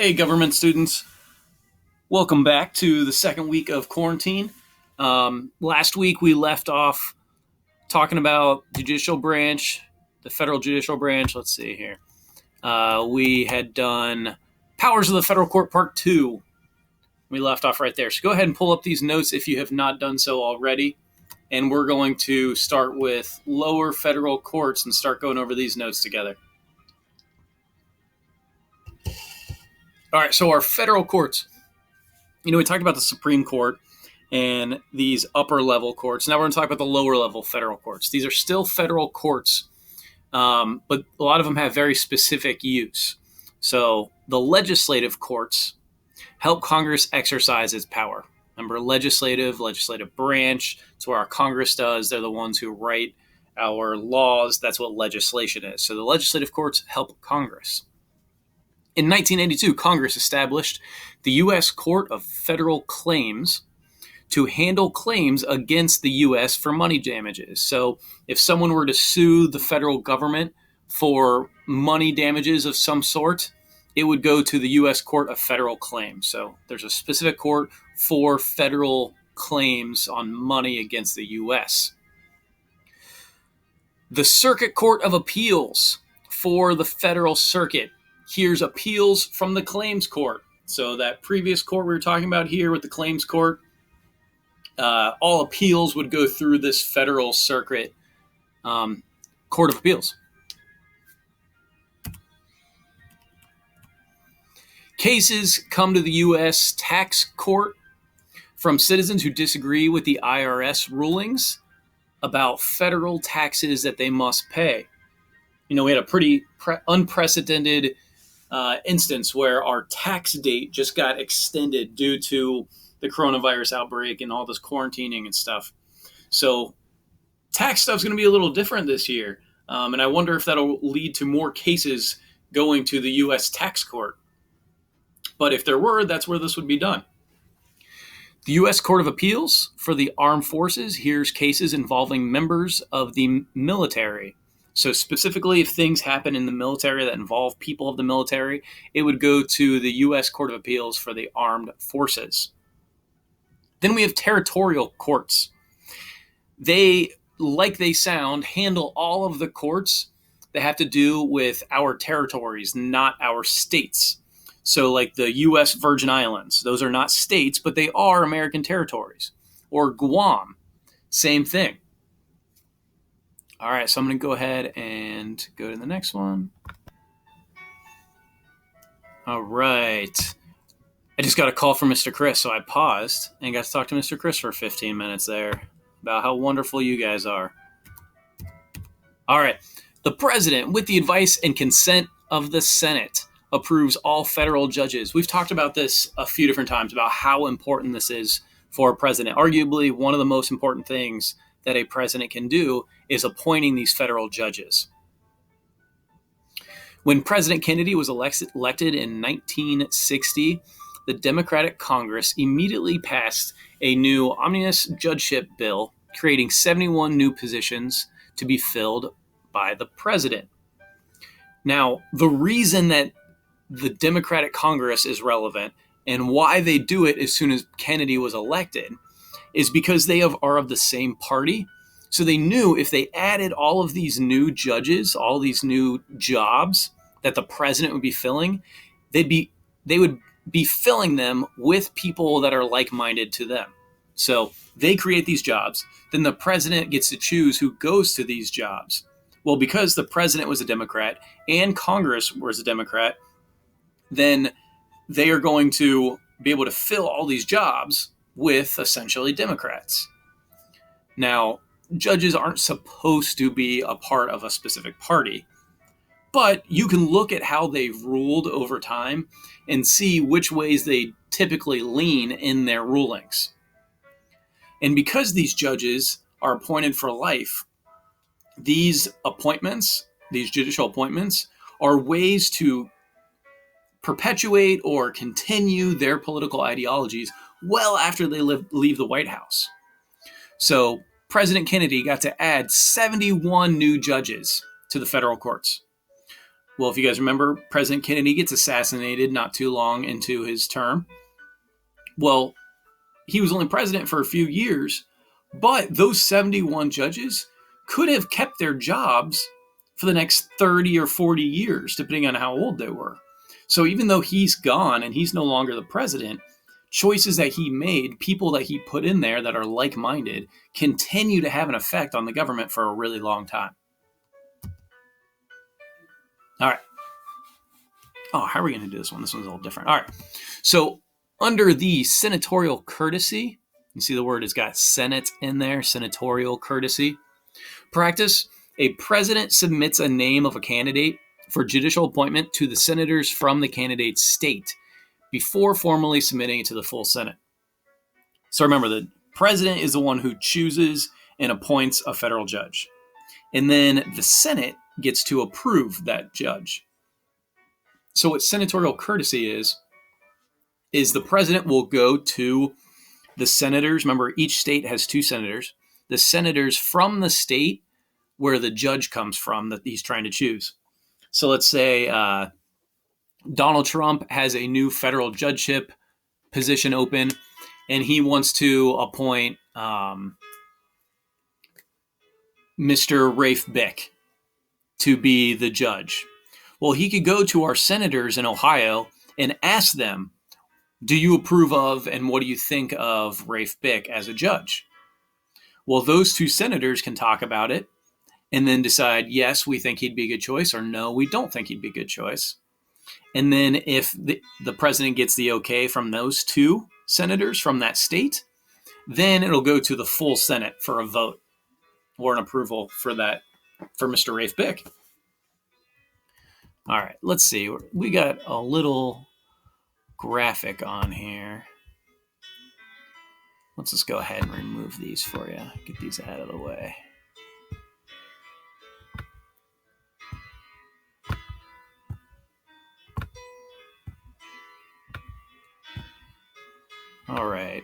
Hey, government students. Welcome back to the second week of quarantine. Last week we left off talking about judicial branch, the federal judicial branch. Let's see here. We had done Powers of the Federal Court Part 2. We left off right there. So go ahead and pull up these notes if you have not done so already. And we're going to start with lower federal courts and start going over these notes together. All right, so our federal courts. We talked about the Supreme Court and these upper level courts. Now we're going to talk about the lower level federal courts. These are still federal courts, but a lot of them have very specific use. So the legislative courts help Congress exercise its power. Remember, legislative branch. It's where our Congress does. They're the ones who write our laws. That's what legislation is. So the legislative courts help Congress. In 1982, Congress established the U.S. Court of Federal Claims to handle claims against the U.S. for money damages. So if someone were to sue the federal government for money damages of some sort, it would go to the U.S. Court of Federal Claims. So there's a specific court for federal claims on money against the U.S. The Circuit Court of Appeals for the Federal Circuit hears appeals from the claims court. So that previous court we were talking about here with the claims court, all appeals would go through this Federal Circuit Court of Appeals. Cases come to the U.S. tax court from citizens who disagree with the IRS rulings about federal taxes that they must pay. We had a pretty unprecedented instance where our tax date just got extended due to the coronavirus outbreak and all this quarantining and stuff. So tax stuff's going to be a little different this year. And I wonder if that'll lead to more cases going to the U.S. tax court. But if there were, that's where this would be done. The U.S. Court of Appeals for the Armed Forces hears cases involving members of the military. So specifically, if things happen in the military that involve people of the military, it would go to the U.S. Court of Appeals for the Armed Forces. Then we have territorial courts. They, like they sound, handle all of the courts that have to do with our territories, not our states. So like the U.S. Virgin Islands, those are not states, but they are American territories. Or Guam, same thing. All right, so I'm going to go ahead and go to the next one. All right. I just got a call from Mr. Chris, so I paused and got to talk to Mr. Chris for 15 minutes there about how wonderful you guys are. All right. The president, with the advice and consent of the Senate, approves all federal judges. We've talked about this a few different times about how important this is for a president. Arguably, one of the most important things that a president can do is appointing these federal judges. When President Kennedy was elected in 1960, the Democratic Congress immediately passed a new omnibus judgeship bill, creating 71 new positions to be filled by the president. Now, the reason that the Democratic Congress is relevant and why they do it as soon as Kennedy was elected is because they are of the same party. So they knew if they added all of these new judges, all these new jobs that the president would be filling, they would be filling them with people that are like-minded to them. So they create these jobs. Then the president gets to choose who goes to these jobs. Well, because the president was a Democrat and Congress was a Democrat, then they are going to be able to fill all these jobs with essentially Democrats. Now, judges aren't supposed to be a part of a specific party, but you can look at how they've ruled over time and see which ways they typically lean in their rulings. And because these judges are appointed for life, these appointments, these judicial appointments, are ways to perpetuate or continue their political ideologies well after they leave the White House. So President Kennedy got to add 71 new judges to the federal courts. Well, if you guys remember, President Kennedy gets assassinated not too long into his term. Well, he was only president for a few years, but those 71 judges could have kept their jobs for the next 30 or 40 years, depending on how old they were. So even though he's gone and he's no longer the president, choices that he made, people that he put in there that are like-minded, continue to have an effect on the government for a really long time. All right. Oh, how are we going to do this one? This one's a little different. All right. So under the senatorial courtesy, you see the word has got Senate in there, senatorial courtesy practice, a president submits a name of a candidate for judicial appointment to the senators from the candidate's state before formally submitting it to the full Senate. So remember, the president is the one who chooses and appoints a federal judge. And then the Senate gets to approve that judge. So what senatorial courtesy is the president will go to the senators. Remember, each state has 2 senators. The senators from the state where the judge comes from that he's trying to choose. So let's say Donald Trump has a new federal judgeship position open, and he wants to appoint Mr. Rafe Bick to be the judge. Well, he could go to our senators in Ohio and ask them, do you approve of and what do you think of Rafe Bick as a judge? Well, those 2 senators can talk about it and then decide, yes, we think he'd be a good choice, or no, we don't think he'd be a good choice. And then if the president gets the okay from those 2 senators from that state, then it'll go to the full Senate for a vote or an approval for Mr. Rafe Bick. All right, let's see. We got a little graphic on here. Let's just go ahead and remove these for you. Get these out of the way. All right.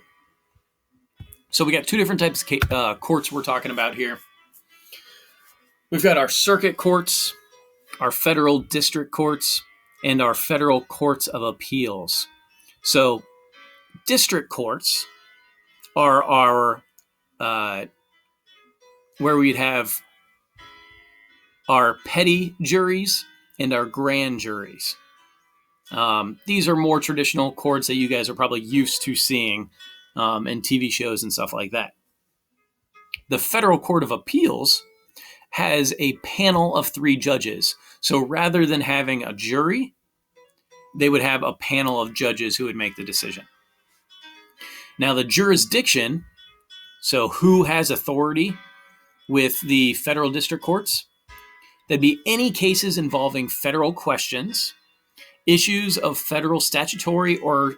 So we got 2 different types of courts we're talking about here. We've got our circuit courts, our federal district courts, and our federal courts of appeals. So district courts are our where we'd have our petty juries and our grand juries. These are more traditional courts that you guys are probably used to seeing in TV shows and stuff like that. The Federal Court of Appeals has a panel of 3 judges. So rather than having a jury, they would have a panel of judges who would make the decision. Now, the jurisdiction, so who has authority with the federal district courts, that'd be any cases involving federal questions, issues of federal statutory or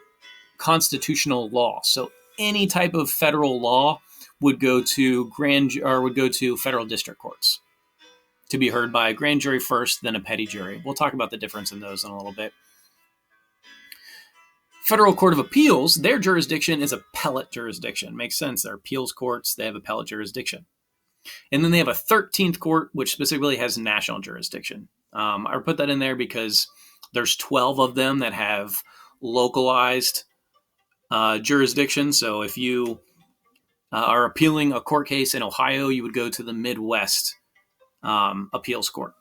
constitutional law. So any type of federal law would go to federal district courts to be heard by a grand jury first, then a petty jury. We'll talk about the difference in those in a little bit. Federal Court of Appeals, their jurisdiction is appellate jurisdiction. Makes sense. They're appeals courts. They have appellate jurisdiction. And then they have a 13th court, which specifically has national jurisdiction. I put that in there because there's 12 of them that have localized jurisdiction. So if you are appealing a court case in Ohio, you would go to the Midwest Appeals Court.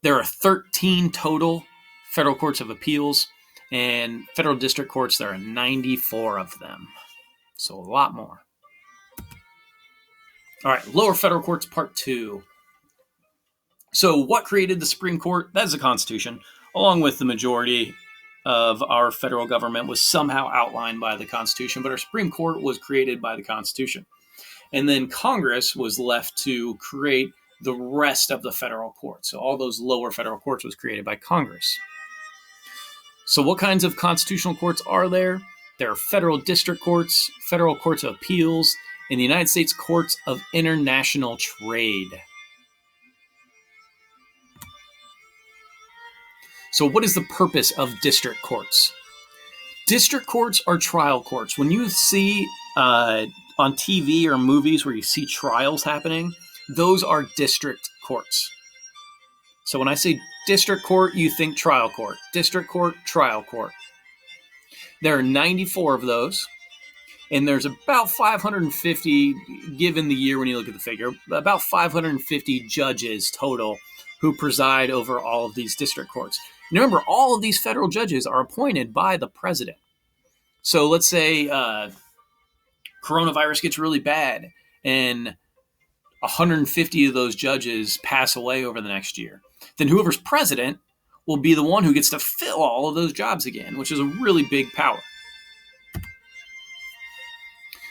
There are 13 total federal courts of appeals, and federal district courts, there are 94 of them. So a lot more. All right, lower federal courts, part 2. So what created the Supreme Court? That is the Constitution, along with the majority of our federal government was somehow outlined by the Constitution, but our Supreme Court was created by the Constitution. And then Congress was left to create the rest of the federal courts. So all those lower federal courts was created by Congress. So what kinds of constitutional courts are there? There are federal district courts, federal courts of appeals, and the United States Courts of International Trade. So what is the purpose of district courts? District courts are trial courts. When you see on TV or movies where you see trials happening, those are district courts. So when I say district court, you think trial court. District court, trial court. There are 94 of those, and there's about 550, given the year when you look at the figure, about 550 judges total who preside over all of these district courts. And remember, all of these federal judges are appointed by the president. So let's say coronavirus gets really bad and 150 of those judges pass away over the next year. Then whoever's president will be the one who gets to fill all of those jobs again, which is a really big power.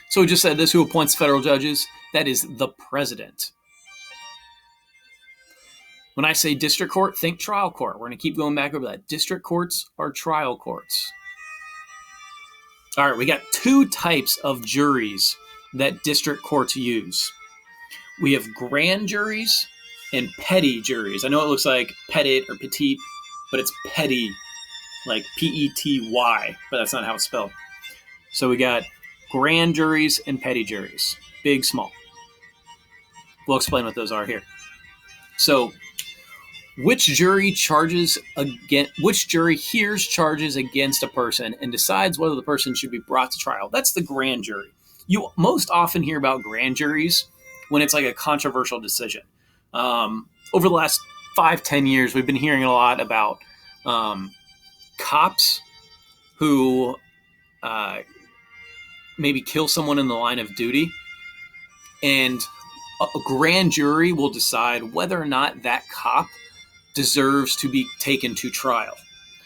So we just said this, who appoints federal judges? That is the president. When I say district court, think trial court. We're going to keep going back over that. District courts are trial courts. All right, we got two types of juries that district courts use. We have grand juries and petty juries. I know it looks like petit or petite, but it's petty, like P-E-T-Y, but that's not how it's spelled. So we got grand juries and petty juries, big, small. We'll explain what those are here. So which jury hears charges against a person and decides whether the person should be brought to trial? That's the grand jury. You most often hear about grand juries when it's like a controversial decision. Over the last 5-10 years, we've been hearing a lot about cops who maybe kill someone in the line of duty, and a grand jury will decide whether or not that cop deserves to be taken to trial.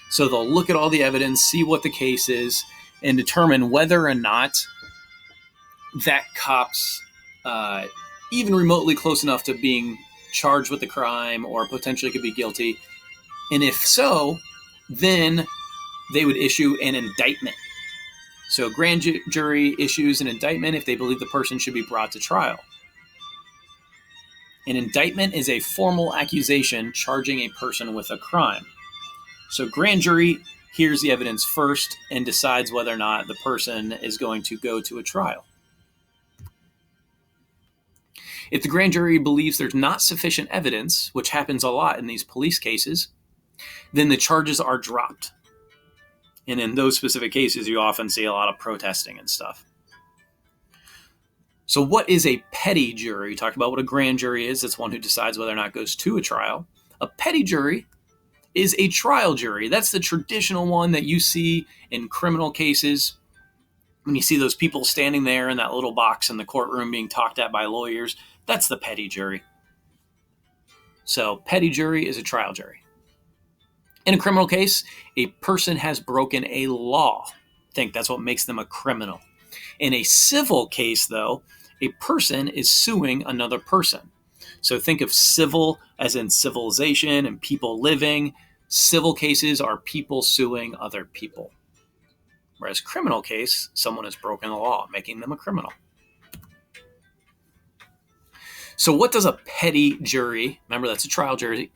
So they'll look at all the evidence, see what the case is, and determine whether or not that cop's even remotely close enough to being charged with the crime or potentially could be guilty. And if so, then they would issue an indictment. So a grand jury issues an indictment if they believe the person should be brought to trial. An indictment is a formal accusation charging a person with a crime. So grand jury hears the evidence first and decides whether or not the person is going to go to a trial. If the grand jury believes there's not sufficient evidence, which happens a lot in these police cases, then the charges are dropped. And in those specific cases, you often see a lot of protesting and stuff. So what is a petty jury? We talked about what a grand jury is. It's one who decides whether or not it goes to a trial. A petty jury is a trial jury. That's the traditional one that you see in criminal cases. When you see those people standing there in that little box in the courtroom being talked at by lawyers, that's the petty jury. So petty jury is a trial jury. In a criminal case, a person has broken a law. I think that's what makes them a criminal. In a civil case, though, a person is suing another person. So think of civil as in civilization and people living. Civil cases are people suing other people. Whereas criminal case, someone has broken the law, making them a criminal. So what does a petty jury, remember that's a trial jury,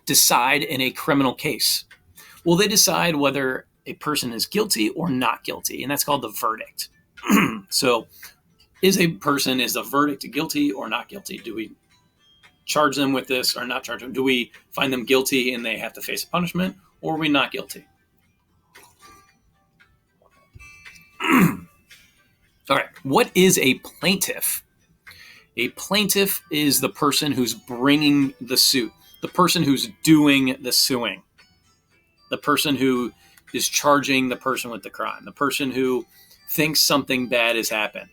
decide in a criminal case? Well, they decide whether a person is guilty or not guilty, and that's called the verdict. So is the verdict guilty or not guilty? Do we charge them with this or not charge them? Do we find them guilty and they have to face a punishment, or are we not guilty? All right, what is a plaintiff? A plaintiff is the person who's bringing the suit, the person who's doing the suing, the person who is charging the person with the crime, the person who thinks something bad has happened.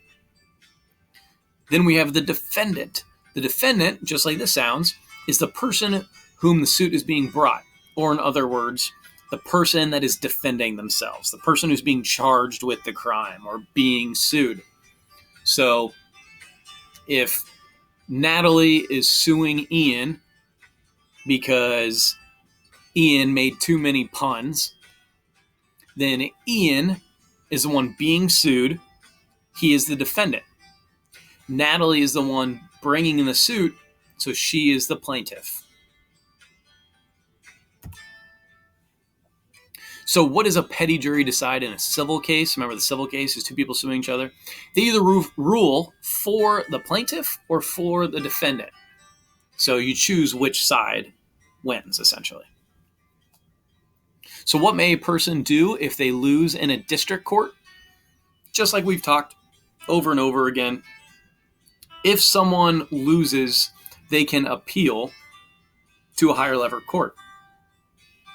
Then we have the defendant. The defendant, just like this sounds, is the person whom the suit is being brought, or in other words, the person that is defending themselves, the person who's being charged with the crime or being sued. So if Natalie is suing Ian because Ian made too many puns, then Ian is the one being sued. He is the defendant. Natalie is the one bringing in the suit, so she is the plaintiff. So what does a petty jury decide in a civil case? Remember, the civil case is two people suing each other. They either rule for the plaintiff or for the defendant. So you choose which side wins, essentially. So what may a person do if they lose in a district court? Just like we've talked over and over again, if someone loses, they can appeal to a higher level court.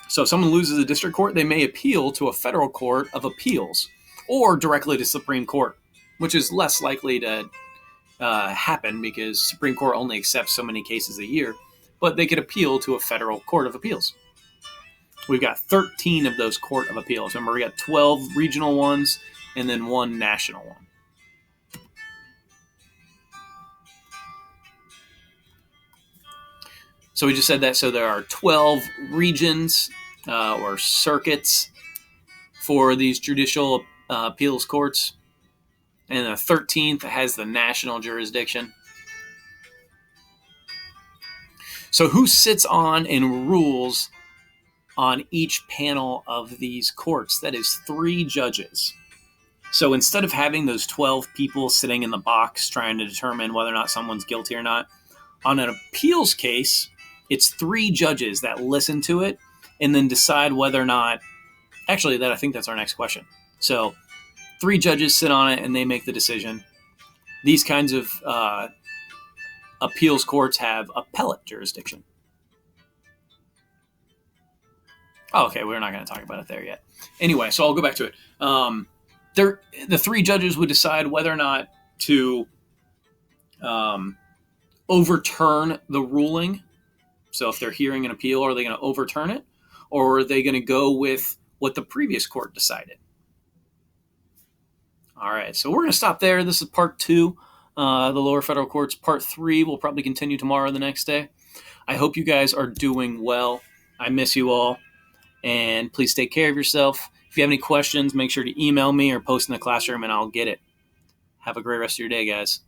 So if someone loses a district court, they may appeal to a federal court of appeals or directly to Supreme Court, which is less likely to happen because Supreme Court only accepts so many cases a year, but they could appeal to a federal court of appeals. We've got 13 of those court of appeals. Remember, we got 12 regional ones and then one national one. So we just said that. So there are 12 regions or circuits for these judicial appeals courts. And the 13th has the national jurisdiction. So who sits on and rules on each panel of these courts? That is 3 judges. So instead of having those 12 people sitting in the box trying to determine whether or not someone's guilty or not, on an appeals case, it's 3 judges that listen to it and then decide whether or not, actually, I think that's our next question. So 3 judges sit on it and they make the decision. These kinds of appeals courts have appellate jurisdiction. Oh, okay, we're not going to talk about it there yet. Anyway, so I'll go back to it. The 3 judges would decide whether or not to overturn the ruling. So if they're hearing an appeal, are they going to overturn it? Or are they going to go with what the previous court decided? All right, so we're going to stop there. This is part 2, the lower federal courts. Part 3 will probably continue tomorrow or the next day. I hope you guys are doing well. I miss you all. And please take care of yourself. If you have any questions, make sure to email me or post in the classroom and I'll get it. Have a great rest of your day, guys.